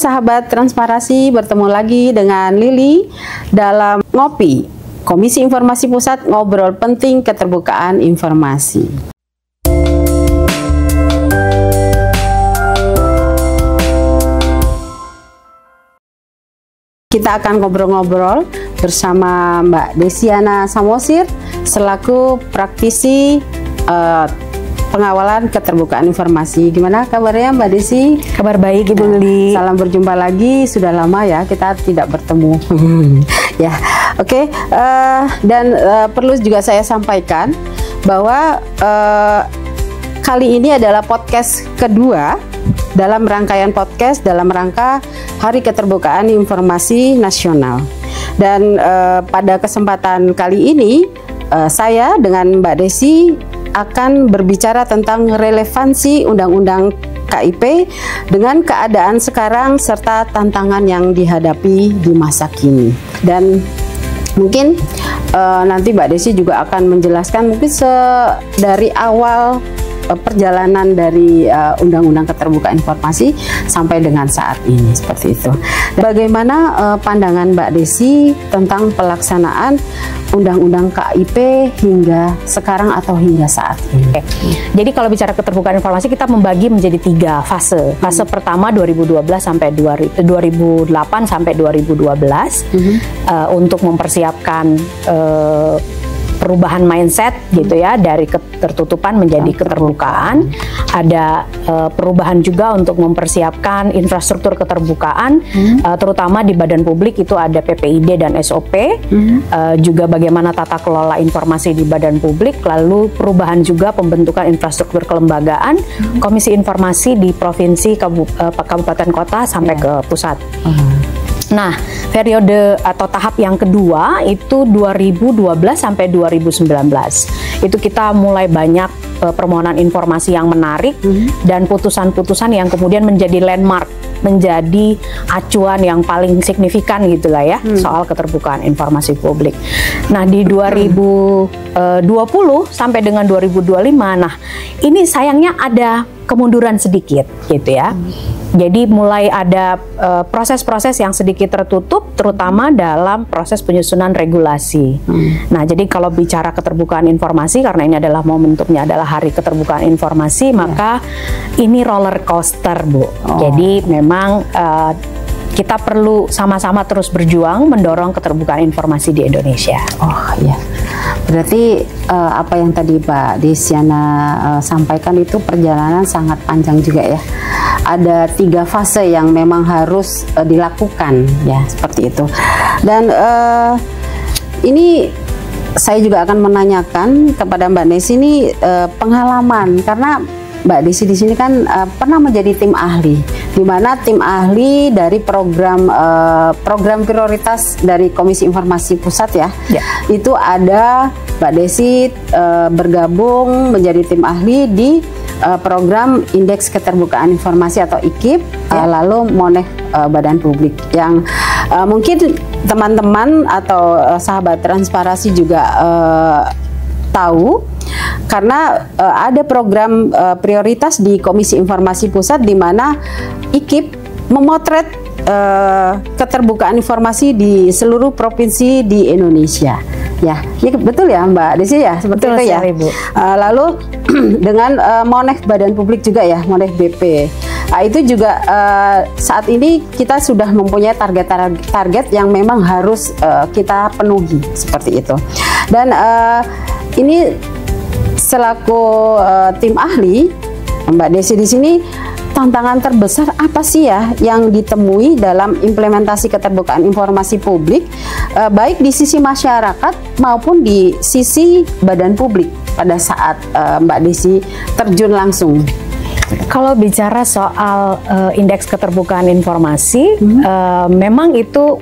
sahabat Transparansi, bertemu lagi dengan Lili dalam Ngopi, Komisi Informasi Pusat ngobrol penting keterbukaan informasi. Kita akan ngobrol-ngobrol bersama Mbak Desiana Samosir selaku praktisi pengawalan keterbukaan informasi. Gimana kabarnya Mbak Desi? Kabar baik Ibu Lili. Salam berjumpa lagi, sudah lama ya kita tidak bertemu. Ya, oke. Dan perlu juga saya sampaikan bahwa kali ini adalah podcast kedua dalam rangkaian podcast dalam rangka Hari Keterbukaan Informasi Nasional. Dan pada kesempatan kali ini saya dengan Mbak Desi akan berbicara tentang relevansi Undang-Undang KIP dengan keadaan sekarang serta tantangan yang dihadapi di masa kini. Dan mungkin nanti Mbak Desi juga akan menjelaskan mungkin dari awal perjalanan dari Undang-Undang Keterbukaan Informasi sampai dengan saat ini, seperti itu. Bagaimana pandangan Mbak Desi tentang pelaksanaan Undang-Undang KIP hingga sekarang atau hingga saat ini? Jadi kalau bicara keterbukaan informasi kita membagi menjadi 3 fase. Fase pertama 2012 sampai 2008 sampai 2012 untuk mempersiapkan perubahan mindset gitu ya, dari ketertutupan menjadi keterbukaan. Ada perubahan juga untuk mempersiapkan infrastruktur keterbukaan, terutama di badan publik itu ada PPID dan SOP, juga bagaimana tata kelola informasi di badan publik, lalu perubahan juga pembentukan infrastruktur kelembagaan, komisi informasi di provinsi, kabupaten kota sampai ke pusat. Nah, periode atau tahap yang kedua itu 2012 sampai 2019. Itu kita mulai banyak permohonan informasi yang menarik dan putusan-putusan yang kemudian menjadi landmark, menjadi acuan yang paling signifikan gitulah ya soal keterbukaan informasi publik. Nah, di 2020 sampai dengan 2025, nah ini sayangnya ada kemunduran sedikit gitu ya. Jadi mulai ada proses-proses yang sedikit tertutup, terutama dalam proses penyusunan regulasi. Nah, jadi kalau bicara keterbukaan informasi, karena ini adalah momentumnya adalah Hari Keterbukaan Informasi, maka ini roller coaster, Bu. Jadi memang kita perlu sama-sama terus berjuang mendorong keterbukaan informasi di Indonesia. Oh iya. Berarti apa yang tadi Mbak Desiana sampaikan itu perjalanan sangat panjang juga ya. Ada 3 fase yang memang harus dilakukan ya, seperti itu. Dan ini saya juga akan menanyakan kepada Mbak Desi ini pengalaman, karena Mbak Desi di sini kan pernah menjadi tim ahli, di mana tim ahli dari program prioritas dari Komisi Informasi Pusat ya. Itu ada Mbak Desi bergabung menjadi tim ahli di program Indeks Keterbukaan Informasi atau IKIP, lalu Moneh Badan Publik, yang mungkin teman-teman atau sahabat Transparansi juga tahu, karena ada program prioritas di Komisi Informasi Pusat di mana IKIP memotret keterbukaan informasi di seluruh provinsi di Indonesia. Ya, betul ya Mbak Desi ya, seperti betul itu ya. Lalu dengan Moneh Badan Publik juga ya, Moneh BP. Itu juga saat ini kita sudah mempunyai target yang memang harus kita penuhi, seperti itu. Dan ini selaku tim ahli, Mbak Desi di sini, tantangan terbesar apa sih ya yang ditemui dalam implementasi keterbukaan informasi publik, baik di sisi masyarakat maupun di sisi badan publik pada saat Mbak Desi terjun langsung? Kalau bicara soal indeks keterbukaan informasi, memang itu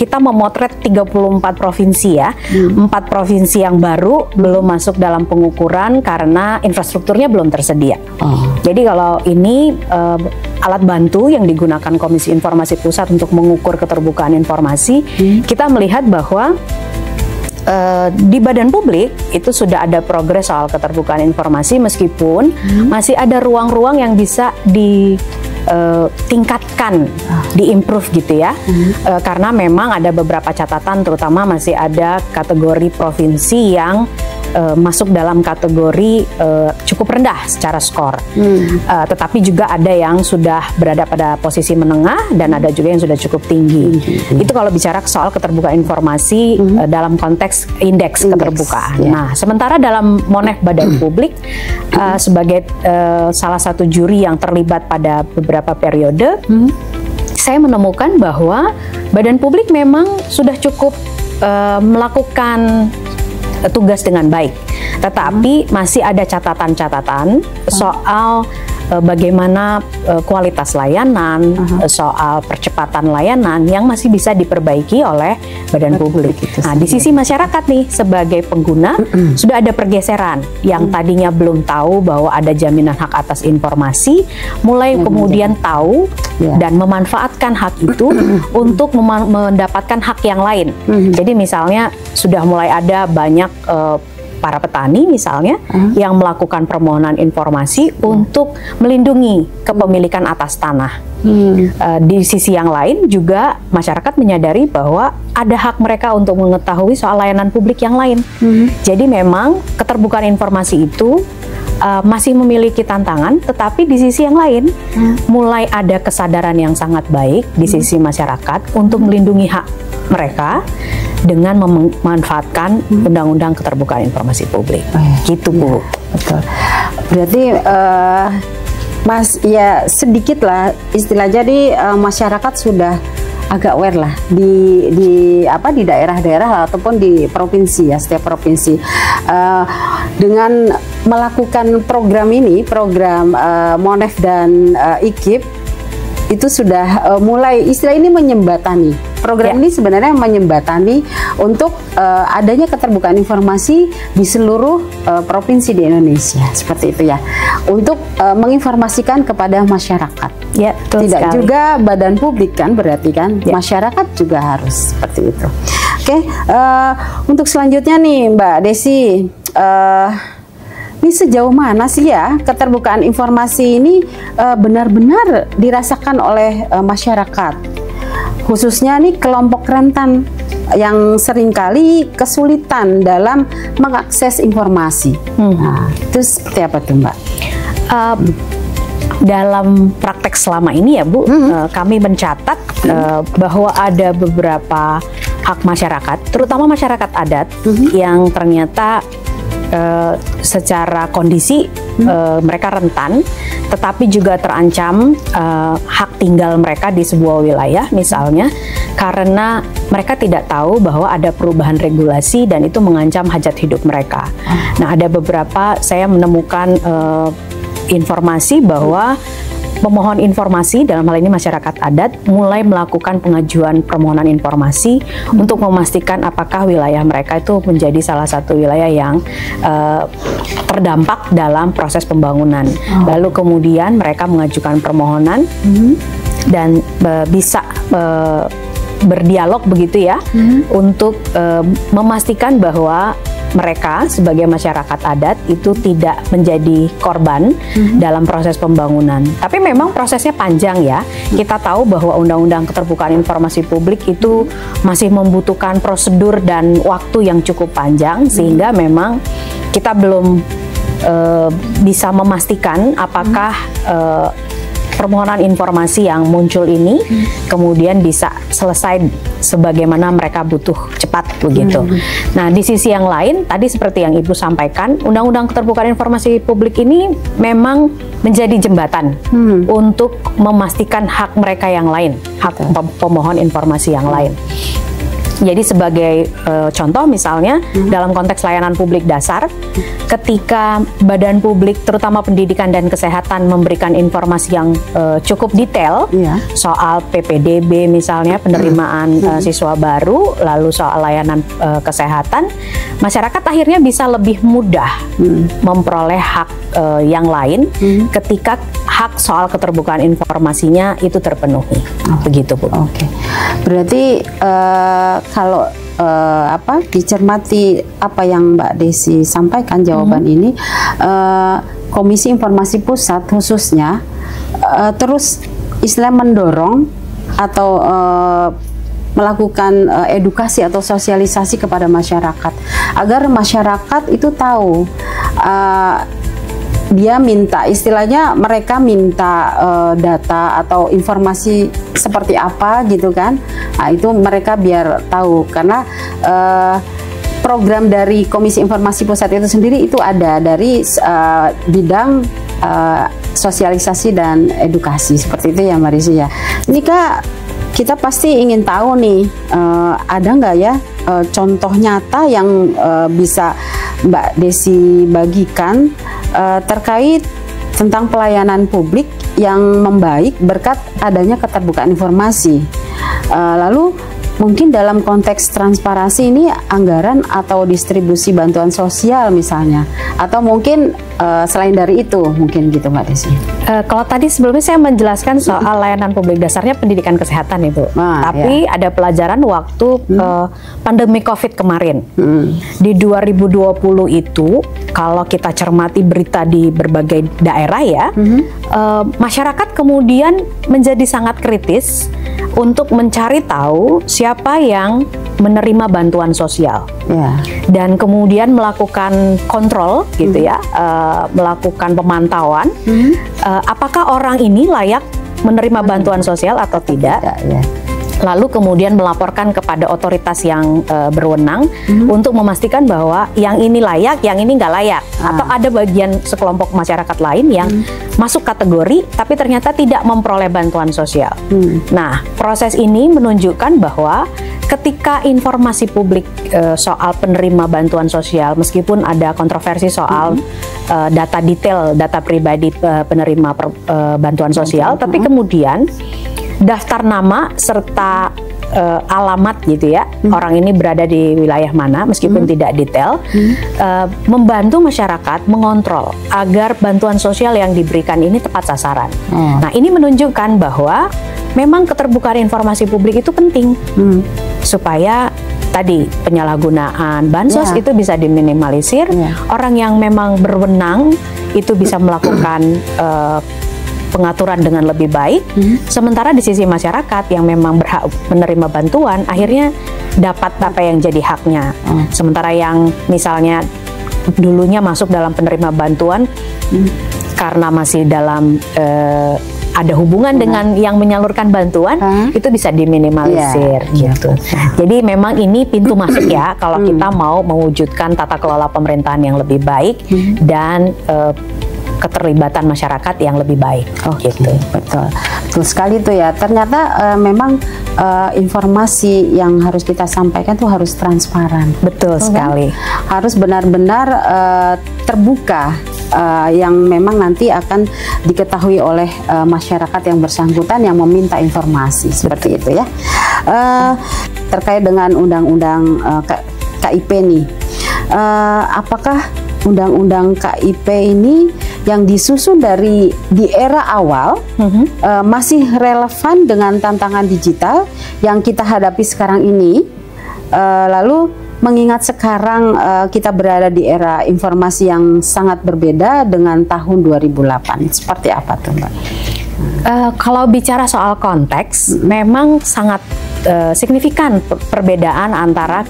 kita memotret 34 provinsi ya. 4 provinsi yang baru belum masuk dalam pengukuran karena infrastrukturnya belum tersedia. Jadi kalau ini alat bantu yang digunakan Komisi Informasi Pusat untuk mengukur keterbukaan informasi, kita melihat bahwa di badan publik itu sudah ada progres soal keterbukaan informasi, meskipun masih ada ruang-ruang yang bisa tingkatkan, diimprove gitu ya. Karena memang ada beberapa catatan, terutama masih ada kategori provinsi yang masuk dalam kategori cukup rendah secara skor. Tetapi juga ada yang sudah berada pada posisi menengah dan ada juga yang sudah cukup tinggi. Itu kalau bicara soal keterbukaan informasi dalam konteks indeks keterbukaan. Nah, sementara dalam Monef Badan Publik sebagai salah satu juri yang terlibat pada beberapa periode, saya menemukan bahwa Badan Publik memang sudah cukup melakukan tugas dengan baik, tetapi masih ada catatan-catatan soal bagaimana kualitas layanan, soal percepatan layanan yang masih bisa diperbaiki oleh Badan Publik. Nah, di sisi masyarakat nih sebagai pengguna sudah ada pergeseran yang tadinya belum tahu bahwa ada jaminan hak atas informasi, mulai kemudian tahu dan memanfaatkan hak itu untuk mendapatkan hak yang lain. Jadi misalnya sudah mulai ada banyak para petani misalnya yang melakukan permohonan informasi untuk melindungi kepemilikan atas tanah. Di sisi yang lain juga masyarakat menyadari bahwa ada hak mereka untuk mengetahui soal layanan publik yang lain. Jadi memang keterbukaan informasi itu masih memiliki tantangan, tetapi di sisi yang lain mulai ada kesadaran yang sangat baik di sisi masyarakat untuk melindungi hak mereka dengan memanfaatkan Undang-Undang Keterbukaan Informasi Publik. Gitu, Bu. Betul. Berarti Mas, ya sedikit lah istilah, jadi masyarakat sudah agak aware lah di daerah-daerah ataupun di provinsi ya, setiap provinsi dengan melakukan program ini, program Monef dan IKIP itu sudah mulai istilah ini menyembatani. Program ini sebenarnya menyembatani untuk adanya keterbukaan informasi di seluruh provinsi di Indonesia, seperti itu ya, untuk menginformasikan kepada masyarakat. Ya, betul tidak sekali. Juga Badan Publik kan, berarti kan masyarakat juga harus seperti itu. Oke, untuk selanjutnya nih Mbak Desi, ini sejauh mana sih ya keterbukaan informasi ini benar-benar dirasakan oleh masyarakat, khususnya nih kelompok rentan yang seringkali kesulitan dalam mengakses informasi. Nah, itu seperti apa tuh Mbak? Dalam praktek selama ini ya Bu, kami mencatat bahwa ada beberapa hak masyarakat, terutama masyarakat adat yang ternyata secara kondisi mereka rentan, tetapi juga terancam hak tinggal mereka di sebuah wilayah misalnya karena mereka tidak tahu bahwa ada perubahan regulasi dan itu mengancam hajat hidup mereka. Nah, ada beberapa saya menemukan informasi bahwa pemohon informasi, dalam hal ini masyarakat adat, mulai melakukan pengajuan permohonan informasi untuk memastikan apakah wilayah mereka itu menjadi salah satu wilayah yang terdampak dalam proses pembangunan. Lalu kemudian mereka mengajukan permohonan dan bisa berdialog begitu ya, untuk memastikan bahwa mereka sebagai masyarakat adat itu tidak menjadi korban dalam proses pembangunan. Tapi memang prosesnya panjang ya. Kita tahu bahwa Undang-Undang Keterbukaan Informasi Publik itu masih membutuhkan prosedur dan waktu yang cukup panjang, sehingga memang kita belum bisa memastikan apakah permohonan informasi yang muncul ini kemudian bisa selesai sebagaimana mereka butuh cepat begitu. Nah, di sisi yang lain tadi seperti yang Ibu sampaikan, Undang-Undang Keterbukaan Informasi Publik ini memang menjadi jembatan untuk memastikan hak mereka yang lain, hak pemohon informasi yang lain. Jadi sebagai contoh misalnya dalam konteks layanan publik dasar, ketika Badan Publik terutama Pendidikan dan Kesehatan memberikan informasi yang cukup detail soal PPDB misalnya, penerimaan siswa baru, lalu soal layanan kesehatan, masyarakat akhirnya bisa lebih mudah memperoleh hak yang lain ketika hak soal keterbukaan informasinya itu terpenuhi. Begitu Bu. Oke. Berarti kalau dicermati apa yang Mbak Desi sampaikan jawaban ini, Komisi Informasi Pusat khususnya terus istilah mendorong atau melakukan edukasi atau sosialisasi kepada masyarakat agar masyarakat itu tahu. Dia minta, istilahnya mereka minta data atau informasi seperti apa gitu kan. Nah, itu mereka biar tahu, karena program dari Komisi Informasi Pusat itu sendiri itu ada dari bidang sosialisasi dan edukasi, seperti itu ya Mbak Desi ya. Ini Kak, kita pasti ingin tahu nih, ada nggak ya contoh nyata yang bisa Mbak Desi bagikan terkait tentang pelayanan publik yang membaik berkat adanya keterbukaan informasi. Lalu mungkin dalam konteks transparansi ini anggaran atau distribusi bantuan sosial misalnya, atau mungkin selain dari itu mungkin gitu Mbak Desi. Kalau tadi sebelumnya saya menjelaskan soal layanan publik dasarnya pendidikan kesehatan itu, tapi ada pelajaran waktu pandemi COVID kemarin. Di 2020 itu kalau kita cermati berita di berbagai daerah ya, masyarakat kemudian menjadi sangat kritis untuk mencari tahu siapa yang menerima bantuan sosial, dan kemudian melakukan kontrol gitu ya, melakukan pemantauan apakah orang ini layak menerima bantuan sosial atau tidak. Lalu kemudian melaporkan kepada otoritas yang berwenang untuk memastikan bahwa yang ini layak, yang ini nggak layak, atau ada bagian sekelompok masyarakat lain yang masuk kategori tapi ternyata tidak memperoleh bantuan sosial. Nah, proses ini menunjukkan bahwa ketika informasi publik soal penerima bantuan sosial, meskipun ada kontroversi soal data detail, data pribadi penerima bantuan sosial, tapi kemudian daftar nama serta alamat gitu ya, orang ini berada di wilayah mana meskipun tidak detail, membantu masyarakat mengontrol agar bantuan sosial yang diberikan ini tepat sasaran. Nah, ini menunjukkan bahwa memang keterbukaan informasi publik itu penting supaya tadi penyalahgunaan bansos itu bisa diminimalisir, orang yang memang berwenang itu bisa melakukan pengaturan dengan lebih baik, sementara di sisi masyarakat yang memang berhak menerima bantuan akhirnya dapat apa yang jadi haknya. Sementara yang misalnya dulunya masuk dalam penerima bantuan karena masih dalam ada hubungan dengan yang menyalurkan bantuan, itu bisa diminimalisir gitu. Jadi memang ini pintu masuk ya kalau kita mau mewujudkan tata kelola pemerintahan yang lebih baik dan keterlibatan masyarakat yang lebih baik. Gitu. Betul sekali tuh ya. Ternyata memang informasi yang harus kita sampaikan tuh harus transparan. Betul sekali. Harus benar-benar terbuka, yang memang nanti akan diketahui oleh masyarakat yang bersangkutan yang meminta informasi seperti itu ya. Terkait dengan undang-undang KIP nih, apakah undang-undang KIP ini yang disusun di era awal masih relevan dengan tantangan digital yang kita hadapi sekarang ini, lalu mengingat sekarang kita berada di era informasi yang sangat berbeda dengan tahun 2008, seperti apa tuh Mbak? Kalau bicara soal konteks, memang sangat signifikan perbedaan antara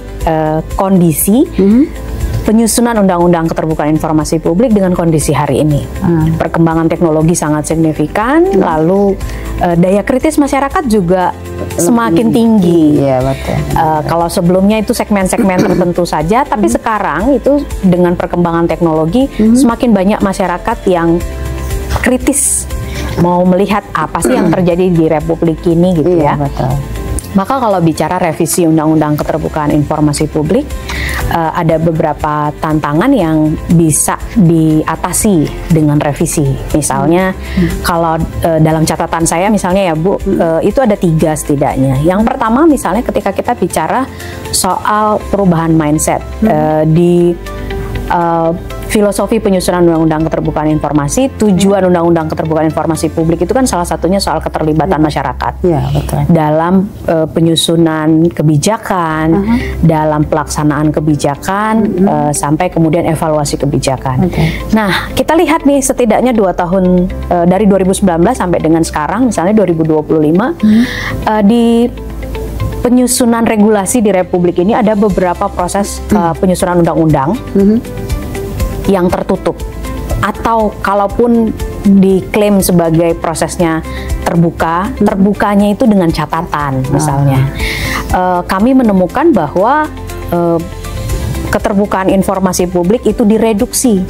kondisi penyusunan Undang-Undang Keterbukaan Informasi Publik dengan kondisi hari ini. Perkembangan teknologi sangat signifikan, lalu daya kritis masyarakat juga semakin tinggi. Kalau sebelumnya itu segmen-segmen tertentu saja, tapi sekarang itu dengan perkembangan teknologi semakin banyak masyarakat yang kritis mau melihat apa sih yang terjadi di Republik ini gitu ya. Maka kalau bicara revisi Undang-Undang Keterbukaan Informasi Publik, ada beberapa tantangan yang bisa diatasi dengan revisi. Misalnya, kalau dalam catatan saya misalnya ya Bu, itu ada 3 setidaknya. Yang pertama misalnya ketika kita bicara soal perubahan mindset di filosofi penyusunan Undang-Undang Keterbukaan Informasi, tujuan Undang-Undang Keterbukaan Informasi Publik itu kan salah satunya soal keterlibatan masyarakat betul. dalam penyusunan kebijakan, dalam pelaksanaan kebijakan, sampai kemudian evaluasi kebijakan. Nah, kita lihat nih setidaknya 2 tahun dari 2019 sampai dengan sekarang, misalnya 2025, di penyusunan regulasi di Republik ini ada beberapa proses penyusunan undang-undang yang tertutup, atau kalaupun diklaim sebagai prosesnya terbuka, terbukanya itu dengan catatan. Misalnya kami menemukan bahwa keterbukaan informasi publik itu direduksi.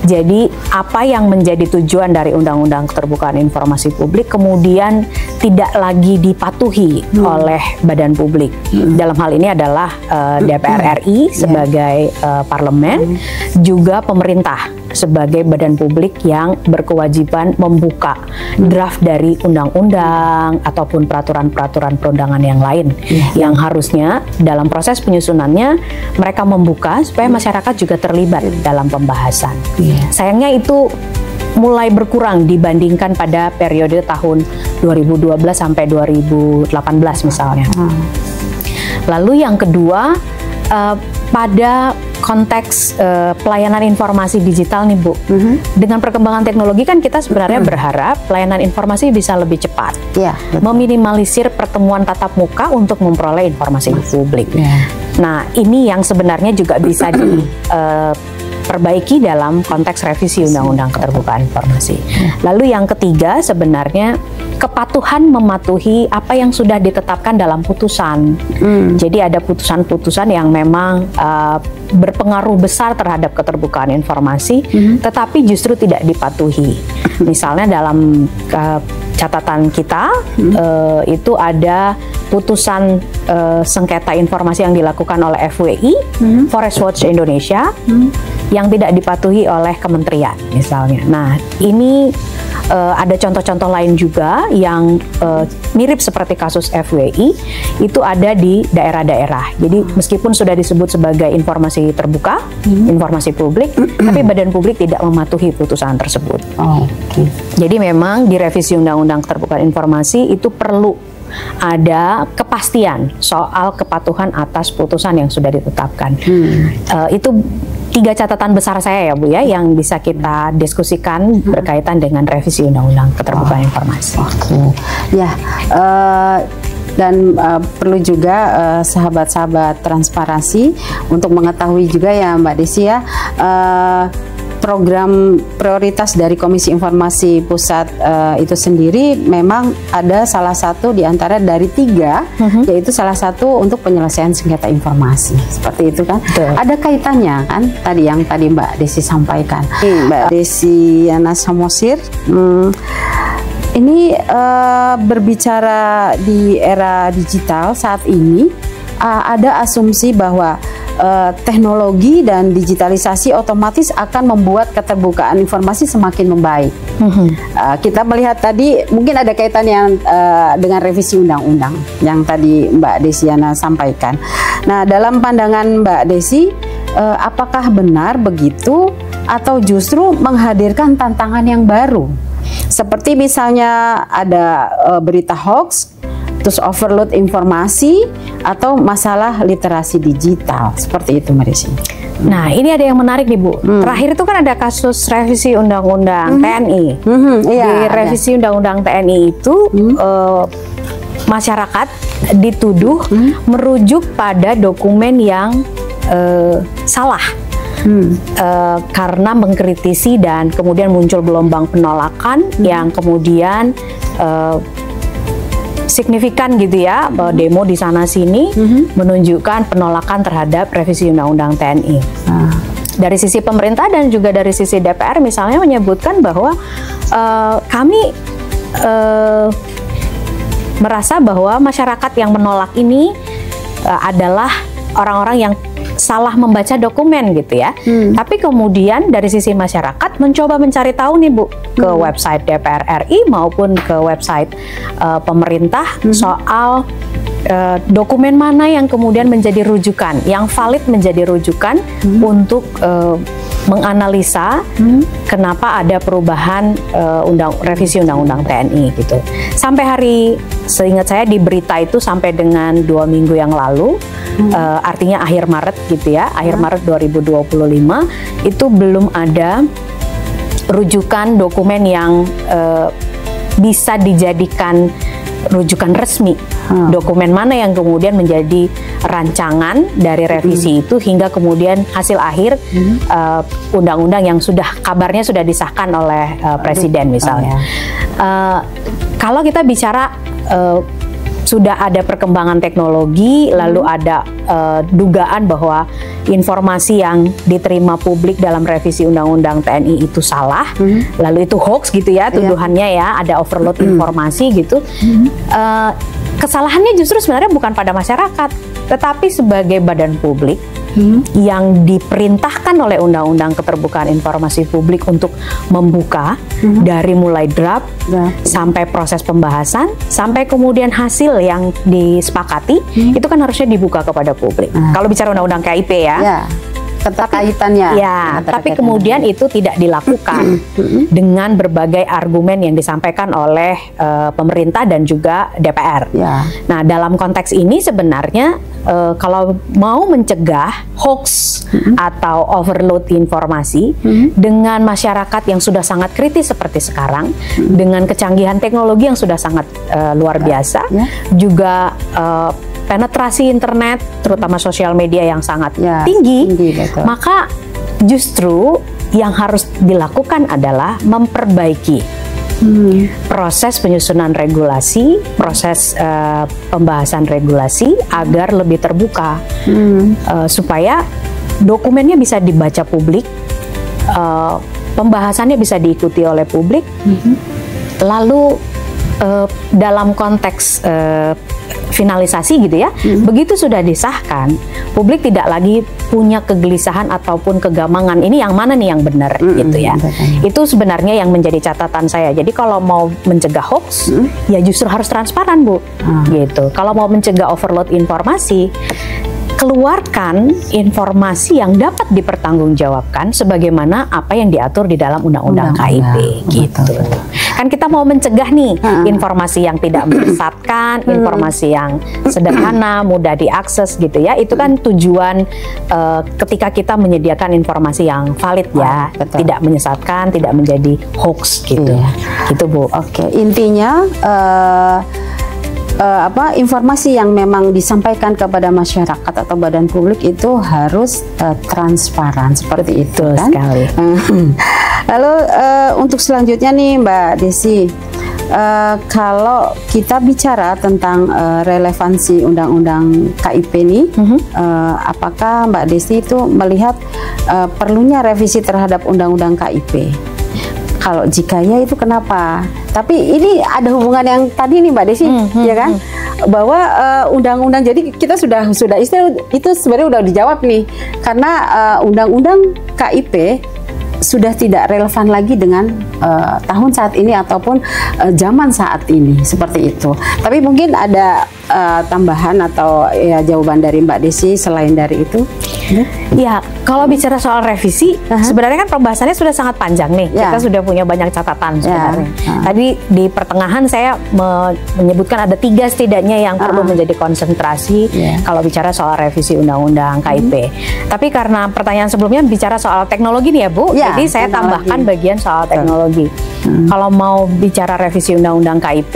Jadi apa yang menjadi tujuan dari Undang-Undang Keterbukaan Informasi Publik kemudian tidak lagi dipatuhi oleh badan publik. Dalam hal ini adalah DPR RI sebagai parlemen, juga pemerintah sebagai badan publik yang berkewajiban membuka draft dari undang-undang ataupun peraturan-peraturan perundangan yang lain yang harusnya dalam proses penyusunannya mereka membuka supaya masyarakat juga terlibat dalam pembahasan. Sayangnya itu mulai berkurang dibandingkan pada periode tahun 2012 sampai 2018 misalnya. Lalu yang kedua, pada konteks pelayanan informasi digital nih Bu, dengan perkembangan teknologi kan kita sebenarnya berharap pelayanan informasi bisa lebih cepat, meminimalisir pertemuan tatap muka untuk memperoleh informasi publik. Nah, ini yang sebenarnya juga bisa diperbaiki dalam konteks revisi Undang-Undang Keterbukaan Informasi. Lalu yang ketiga sebenarnya kepatuhan mematuhi apa yang sudah ditetapkan dalam putusan. Jadi ada putusan-putusan yang memang berpengaruh besar terhadap keterbukaan informasi, tetapi justru tidak dipatuhi. Misalnya dalam catatan kita itu ada putusan sengketa informasi yang dilakukan oleh FWI, Forest Watch Indonesia, yang tidak dipatuhi oleh kementerian misalnya. Nah, ini ada contoh-contoh lain juga yang mirip seperti kasus FWI, itu ada di daerah-daerah. Jadi meskipun sudah disebut sebagai informasi terbuka, informasi publik, tapi badan publik tidak mematuhi putusan tersebut. Jadi memang di revisi Undang-Undang Keterbukaan Informasi itu perlu ada kepastian soal kepatuhan atas putusan yang sudah ditetapkan. Itu 3 catatan besar saya ya Bu ya, yang bisa kita diskusikan berkaitan dengan revisi Undang-Undang Keterbukaan Informasi. Ya, dan perlu juga sahabat-sahabat transparansi untuk mengetahui juga ya Mbak Desi ya, program prioritas dari Komisi Informasi Pusat itu sendiri memang ada salah satu di antara dari 3, yaitu salah satu untuk penyelesaian sengketa informasi. Seperti itu kan? Ada kaitannya kan tadi yang tadi Mbak Desi sampaikan. Mbak Desi Yana Samosir, ini berbicara di era digital saat ini, ada asumsi bahwa teknologi dan digitalisasi otomatis akan membuat keterbukaan informasi semakin membaik. Kita melihat tadi mungkin ada kaitannya dengan revisi undang-undang yang tadi Mbak Desiana sampaikan. Nah, dalam pandangan Mbak Desi, apakah benar begitu atau justru menghadirkan tantangan yang baru? Seperti misalnya ada berita hoax, terus overload informasi, atau masalah literasi digital, seperti itu Mbak Desi. Nah, ini ada yang menarik nih Bu. Terakhir itu kan ada kasus revisi Undang-Undang TNI. Di revisi Undang-Undang TNI itu masyarakat dituduh merujuk pada dokumen yang salah. Karena mengkritisi dan kemudian muncul gelombang penolakan yang kemudian signifikan gitu ya, demo di sana sini menunjukkan penolakan terhadap revisi Undang-Undang TNI. Dari sisi pemerintah dan juga dari sisi DPR misalnya menyebutkan bahwa kami merasa bahwa masyarakat yang menolak ini adalah orang-orang yang salah membaca dokumen gitu ya. Tapi kemudian dari sisi masyarakat mencoba mencari tahu nih Bu, ke website DPR RI maupun ke website pemerintah soal dokumen mana yang kemudian menjadi rujukan, yang valid menjadi rujukan untuk menganalisa kenapa ada perubahan revisi undang-undang TNI gitu. Sampai seingat saya di berita itu sampai dengan 2 minggu yang lalu, artinya akhir Maret gitu ya, akhir Maret 2025 itu belum ada rujukan dokumen yang bisa dijadikan rujukan resmi. Dokumen mana yang kemudian menjadi rancangan dari revisi itu hingga kemudian hasil akhir undang-undang yang kabarnya sudah disahkan oleh Presiden misalnya. Kalau kita bicara sudah ada perkembangan teknologi, lalu ada dugaan bahwa informasi yang diterima publik dalam revisi undang-undang TNI itu salah, lalu itu hoax gitu ya, tuduhannya ya, ada overload informasi gitu. Kesalahannya justru sebenarnya bukan pada masyarakat, tetapi sebagai badan publik yang diperintahkan oleh Undang-Undang Keterbukaan Informasi Publik untuk membuka dari mulai draft sampai proses pembahasan sampai kemudian hasil yang disepakati itu kan harusnya dibuka kepada publik. Kalau bicara Undang-Undang KIP ya. Keterkaitannya. Tapi kemudian itu tidak dilakukan dengan berbagai argumen yang disampaikan oleh pemerintah dan juga DPR. Nah, dalam konteks ini sebenarnya kalau mau mencegah hoax atau overload informasi dengan masyarakat yang sudah sangat kritis seperti sekarang, dengan kecanggihan teknologi yang sudah sangat luar biasa, juga penetrasi internet, terutama sosial media yang sangat tinggi, maka justru yang harus dilakukan adalah memperbaiki proses penyusunan regulasi, proses pembahasan regulasi agar lebih terbuka, supaya dokumennya bisa dibaca publik, pembahasannya bisa diikuti oleh publik, lalu dalam konteks finalisasi gitu ya, begitu sudah disahkan, publik tidak lagi punya kegelisahan ataupun kegamangan, ini yang mana nih yang benar gitu ya. Itu sebenarnya yang menjadi catatan saya. Jadi kalau mau mencegah hoax, ya justru harus transparan Bu, gitu. Kalau mau mencegah overload informasi, keluarkan informasi yang dapat dipertanggungjawabkan sebagaimana apa yang diatur di dalam Undang-Undang KIP gitu. Kan kita mau mencegah nih informasi yang tidak menyesatkan, informasi yang sederhana, mudah diakses gitu ya. Itu kan tujuan ketika kita menyediakan informasi yang valid ya, tidak menyesatkan, tidak menjadi hoax gitu. Gitu Bu. Oke, intinya informasi yang memang disampaikan kepada masyarakat atau badan publik itu harus transparan seperti itu kan? Sekali. Lalu untuk selanjutnya nih Mbak Desi, kalau kita bicara tentang relevansi Undang-Undang KIP nih, apakah Mbak Desi itu melihat perlunya revisi terhadap Undang-Undang KIP? Kalau jika ya itu kenapa? Tapi ini ada hubungan yang tadi nih Mbak Desi, ya kan? Bahwa undang-undang, jadi kita sudah itu sebenarnya udah dijawab nih, karena Undang-Undang KIP sudah tidak relevan lagi dengan tahun saat ini ataupun zaman saat ini, seperti itu. Tapi mungkin ada tambahan atau ya jawaban dari Mbak Desi selain dari itu? Ya, kalau bicara soal revisi, sebenarnya kan pembahasannya sudah sangat panjang nih. Kita sudah punya banyak catatan sebenarnya. Tadi di pertengahan saya menyebutkan ada 3 setidaknya yang perlu menjadi konsentrasi kalau bicara soal revisi Undang-Undang KIP. Tapi karena pertanyaan sebelumnya bicara soal teknologi nih ya Bu, jadi saya tambahkan bagian soal teknologi. Kalau mau bicara revisi Undang-Undang KIP,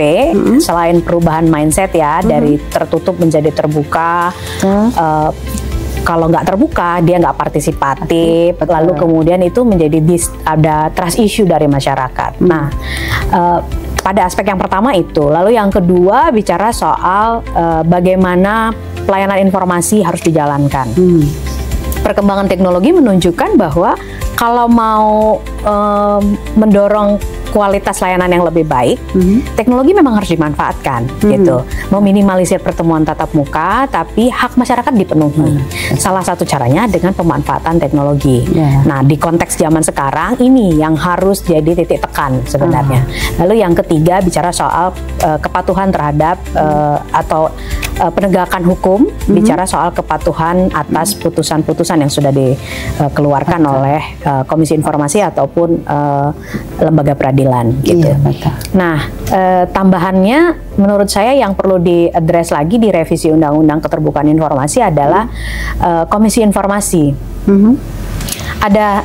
selain perubahan mindset ya, dari tertutup menjadi terbuka, kalau nggak terbuka dia nggak partisipatif, lalu kemudian itu menjadi ada trust issue dari masyarakat. Nah, pada aspek yang pertama itu, lalu yang kedua bicara soal bagaimana pelayanan informasi harus dijalankan. Perkembangan teknologi menunjukkan bahwa kalau mau mendorong kualitas layanan yang lebih baik, teknologi memang harus dimanfaatkan, gitu. Meminimalisir pertemuan tatap muka, tapi hak masyarakat dipenuhi. Salah satu caranya dengan pemanfaatan teknologi. Nah, di konteks zaman sekarang ini yang harus jadi titik tekan sebenarnya. Lalu yang ketiga bicara soal kepatuhan terhadap atau penegakan hukum, bicara soal kepatuhan atas putusan-putusan yang sudah dikeluarkan oleh Komisi Informasi ataupun lembaga peradilan gitu. Iya, betul. Nah, tambahannya menurut saya yang perlu diadres lagi di revisi Undang-Undang Keterbukaan Informasi adalah Komisi Informasi. Ada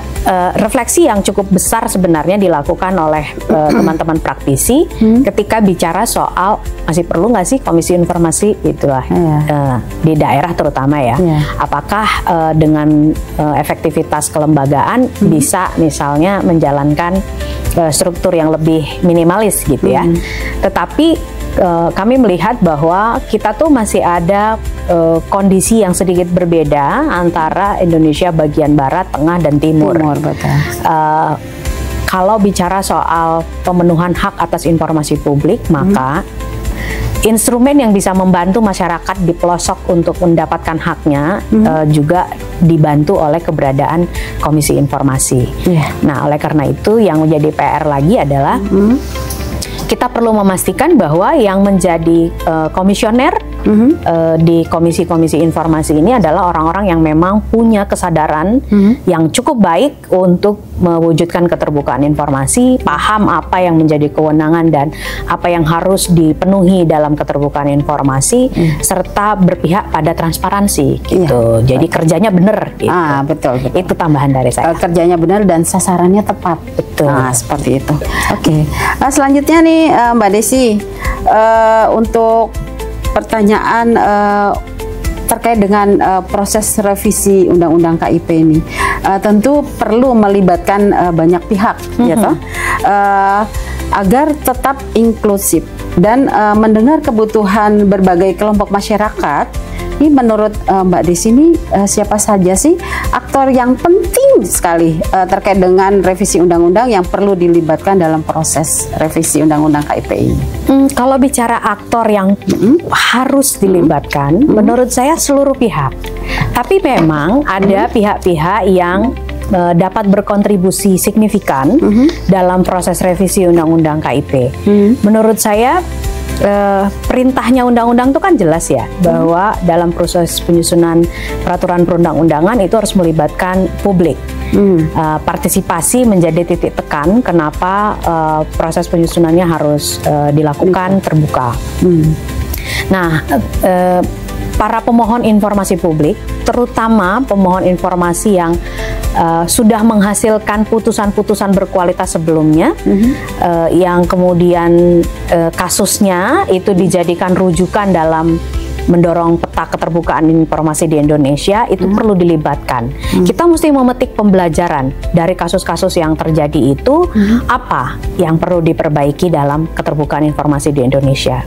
refleksi yang cukup besar sebenarnya dilakukan oleh teman-teman praktisi ketika bicara soal masih perlu nggak sih Komisi Informasi itulah di daerah terutama ya. Apakah dengan efektivitas kelembagaan bisa misalnya menjalankan struktur yang lebih minimalis gitu ya. Tetapi kami melihat bahwa kita tuh masih ada kondisi yang sedikit berbeda antara Indonesia bagian barat, tengah, dan timur. Kalau bicara soal pemenuhan hak atas informasi publik, maka instrumen yang bisa membantu masyarakat di pelosok untuk mendapatkan haknya juga dibantu oleh keberadaan Komisi Informasi. Nah, oleh karena itu yang menjadi PR lagi adalah kita perlu memastikan bahwa yang menjadi komisioner di komisi-komisi informasi ini adalah orang-orang yang memang punya kesadaran yang cukup baik untuk mewujudkan keterbukaan informasi, paham apa yang menjadi kewenangan dan apa yang harus dipenuhi dalam keterbukaan informasi, serta berpihak pada transparansi gitu. Jadi kerjanya benar gitu. Betul. Itu tambahan dari saya. Kerjanya benar dan sasarannya tepat. Betul. Nah, seperti itu. Oke. Selanjutnya nih Mbak Desi, untuk pertanyaan terkait dengan proses revisi Undang-Undang KIP ini, tentu perlu melibatkan banyak pihak, ya toh, agar tetap inklusif dan mendengar kebutuhan berbagai kelompok masyarakat. Ini menurut Mbak Desi ini siapa saja sih aktor yang penting sekali terkait dengan revisi undang-undang yang perlu dilibatkan dalam proses revisi Undang-Undang KIP ini? Kalau bicara aktor yang harus dilibatkan, menurut saya seluruh pihak. Tapi memang ada pihak-pihak yang dapat berkontribusi signifikan dalam proses revisi Undang-Undang KIP. Menurut saya perintahnya undang-undang itu kan jelas ya, bahwa dalam proses penyusunan peraturan perundang-undangan itu harus melibatkan publik. Partisipasi menjadi titik tekan kenapa proses penyusunannya harus dilakukan terbuka. Nah, para pemohon informasi publik, terutama pemohon informasi yang sudah menghasilkan putusan-putusan berkualitas sebelumnya, yang kemudian kasusnya itu dijadikan rujukan dalam mendorong peta keterbukaan informasi di Indonesia, itu perlu dilibatkan. Kita mesti memetik pembelajaran dari kasus-kasus yang terjadi itu, apa yang perlu diperbaiki dalam keterbukaan informasi di Indonesia.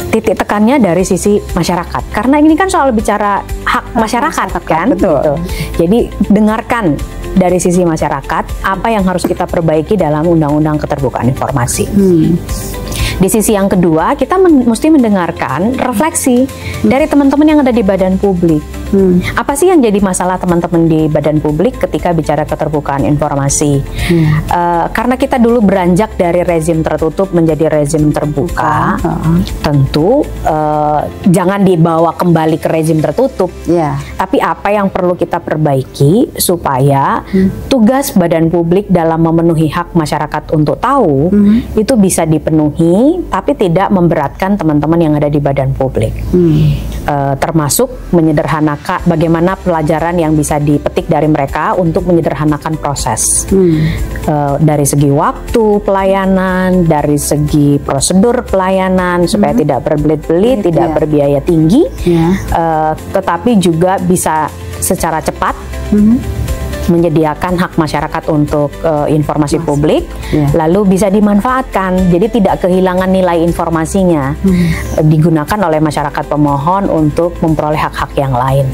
Titik tekannya dari sisi masyarakat, karena ini kan soal bicara hak masyarakat kan. Betul. Gitu. Jadi dengarkan dari sisi masyarakat apa yang harus kita perbaiki dalam Undang-Undang Keterbukaan Informasi. Di sisi yang kedua, kita mesti mendengarkan refleksi dari teman-teman yang ada di badan publik. Apa sih yang jadi masalah teman-teman di badan publik ketika bicara keterbukaan informasi? Karena kita dulu beranjak dari rezim tertutup menjadi rezim terbuka, tentu jangan dibawa kembali ke rezim tertutup. Tapi apa yang perlu kita perbaiki supaya tugas badan publik dalam memenuhi hak masyarakat untuk tahu itu bisa dipenuhi, tapi tidak memberatkan teman-teman yang ada di badan publik. Termasuk menyederhanakan bagaimana pelajaran yang bisa dipetik dari mereka untuk menyederhanakan proses. Dari segi waktu pelayanan, dari segi prosedur pelayanan, supaya tidak berbelit-belit, tidak berbiaya tinggi, tetapi juga bisa secara cepat menyediakan hak masyarakat untuk informasi publik, lalu bisa dimanfaatkan, jadi tidak kehilangan nilai informasinya, digunakan oleh masyarakat pemohon untuk memperoleh hak-hak yang lain.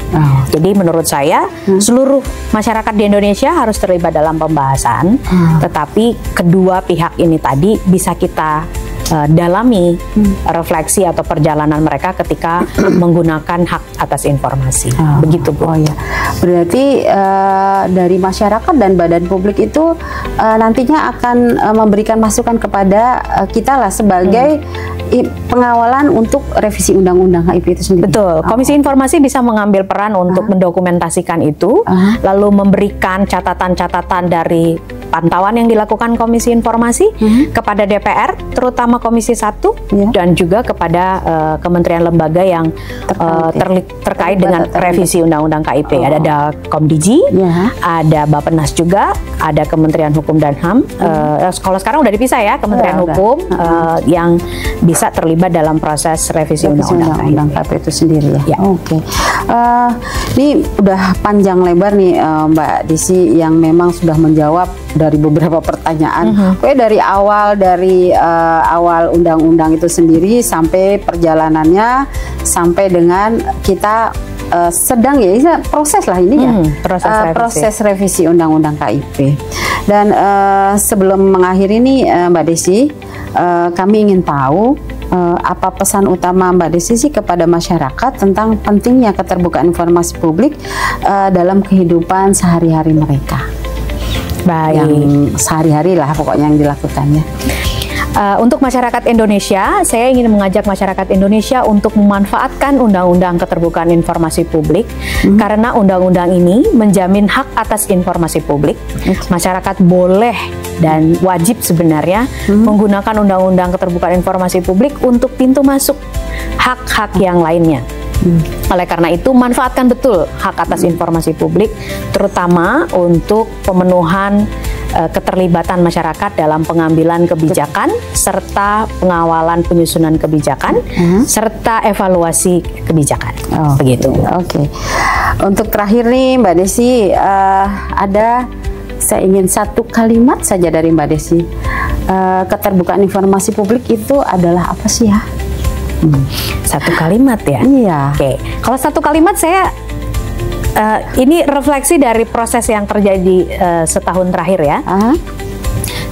Jadi menurut saya seluruh masyarakat di Indonesia harus terlibat dalam pembahasan, tetapi kedua pihak ini tadi bisa kita dalami refleksi atau perjalanan mereka ketika menggunakan hak atas informasi. Begitu, Bu. Oh ya, berarti dari masyarakat dan badan publik itu nantinya akan memberikan masukan kepada kita lah sebagai pengawalan untuk revisi undang-undang HIP itu sendiri. Betul. Komisi Informasi bisa mengambil peran untuk mendokumentasikan itu, lalu memberikan catatan-catatan dari pantauan yang dilakukan Komisi Informasi kepada DPR, terutama Komisi 1 dan juga kepada kementerian lembaga yang terkait dengan revisi Undang-Undang KIP. Ada Komdiji, ada Bappenas juga, ada Kementerian Hukum dan HAM. Kalau sekarang udah dipisah ya, Kementerian Hukum yang bisa terlibat dalam proses revisi Undang-Undang KIP itu sendiri ya. Oke. Ini udah panjang lebar nih Mbak Desi yang memang sudah menjawab dari beberapa pertanyaan. Dari awal undang-undang itu sendiri sampai perjalanannya sampai dengan kita sedang proses lah ini ya. Proses revisi Undang-Undang KIP. Dan sebelum mengakhiri ini Mbak Desi, kami ingin tahu apa pesan utama Mbak Desi sih kepada masyarakat tentang pentingnya keterbukaan informasi publik dalam kehidupan sehari-hari mereka. Baik. Yang sehari-hari lah pokoknya yang dilakukannya. Untuk masyarakat Indonesia, saya ingin mengajak masyarakat Indonesia untuk memanfaatkan Undang-Undang Keterbukaan Informasi Publik karena undang-undang ini menjamin hak atas informasi publik. Masyarakat boleh dan wajib sebenarnya menggunakan Undang-Undang Keterbukaan Informasi Publik untuk pintu masuk hak-hak yang lainnya. Oleh karena itu, manfaatkan betul hak atas informasi publik, terutama untuk pemenuhan keterlibatan masyarakat dalam pengambilan kebijakan, serta pengawalan penyusunan kebijakan, serta evaluasi kebijakan. Begitu. Oke. Untuk terakhir nih Mbak Desi, saya ingin satu kalimat saja dari Mbak Desi. Keterbukaan informasi publik itu adalah apa sih ya? Satu kalimat ya? Iya. Oke. Kalau satu kalimat saya ini refleksi dari proses yang terjadi setahun terakhir ya.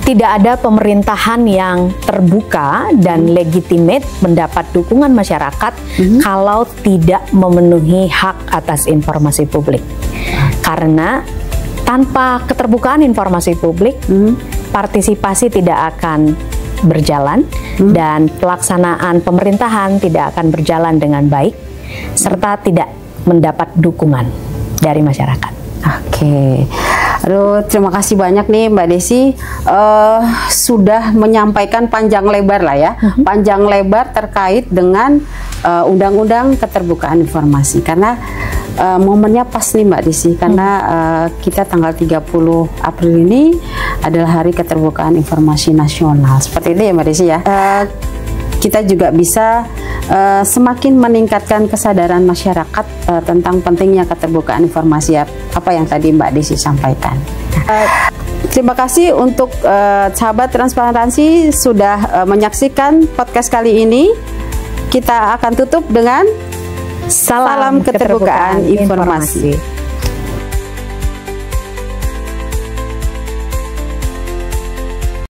Tidak ada pemerintahan yang terbuka dan legitimate mendapat dukungan masyarakat kalau tidak memenuhi hak atas informasi publik. Karena tanpa keterbukaan informasi publik, partisipasi tidak akan berjalan dan pelaksanaan pemerintahan tidak akan berjalan dengan baik serta tidak mendapat dukungan dari masyarakat. Oke. Aduh, terima kasih banyak nih Mbak Desi sudah menyampaikan panjang lebar lah ya, panjang lebar terkait dengan Undang-Undang Keterbukaan Informasi karena momennya pas nih Mbak Desi karena kita tanggal 30 April ini adalah Hari Keterbukaan Informasi Nasional. Seperti itu ya Mbak Desi ya. Kita juga bisa semakin meningkatkan kesadaran masyarakat tentang pentingnya keterbukaan informasi apa yang tadi Mbak Desi sampaikan. Terima kasih untuk sahabat transparansi sudah menyaksikan podcast kali ini. Kita akan tutup dengan salam keterbukaan informasi.